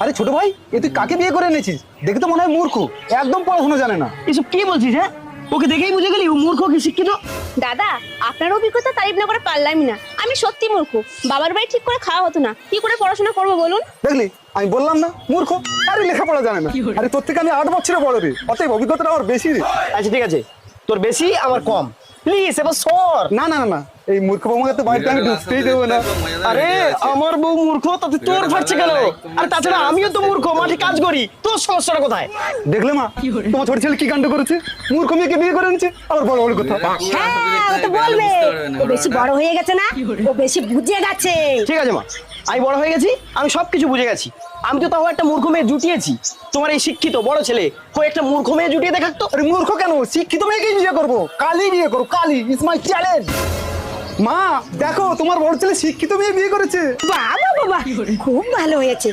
আরে ছোট ভাই, এ তুই কাকে বিয়ে করে এনেছিস? দেখে তো মনে হয় মূর্খ, একদম পড়াশোনা জানে না। এসব কি বলছিস? হ্যাঁ, ওকে দেখেই বুঝে গেলি ও মূর্খ কি শিক্ষিত। দাদা, আপনার অভিজ্ঞতা তারিফ না করে পারলামই না। আমি সত্যি মূর্খ। বাবার বাড়ি ঠিক করে খাওয়া হতো না, কি করে পড়াশোনা করবো বলুন? দেখলি, আমি বললাম না মূর্খ, আরে লেখাপড়া জানে না। আরে তোর থেকে আমি 8 বছরের বড় রে, অতএব অভিজ্ঞতাটা আমার বেশি রে। আচ্ছা ঠিক আছে, তোর বেশি আমার কম, প্লিজ এবার সর। না না না না, এই মূর্খ বৌমাকে তো বাড়িতে আমি ঢুকতেই দেবো না। আরে আমার বউ মূর্খ, তাতে তোর ফাটছে কেন? আর তাছাড়া আমিও তো মূর্খ, মাঠে কাজ করি, তোর সমস্যাটা কোথায়? দেখলে মা, তোমার ছোট ছেলে কি কাণ্ড করেছে? মূর্খ মেয়েকে বিয়ে করে এনেছে, আবার বড় বড় কথা। হ্যাঁ, ও তো বলবে ও বেশি বড় হয়ে গেছে না, ও বেশি বুঝে গেছে। ঠিক আছে মা, আমি বড় হয়ে গেছি, আমি সবকিছু বুঝে গেছি। আমি তো তাও একটা মূর্খ মেয়ে জুটিয়েছি। তোমার এই শিক্ষিত বড় ছেলে হয়ে একটা মূর্খ মেয়ে জুটিয়ে দেখাতো। আরে মূর্খ কেন, শিক্ষিত মেয়েকেই বিয়ে করবো, কালই বিয়ে করবো, কালই। Is my challenge. মা দেখো, তোমার বড় ছেলে শিক্ষিত মেয়ে বিয়ে করেছে। বাবা বাবা, খুব ভালো হয়েছে।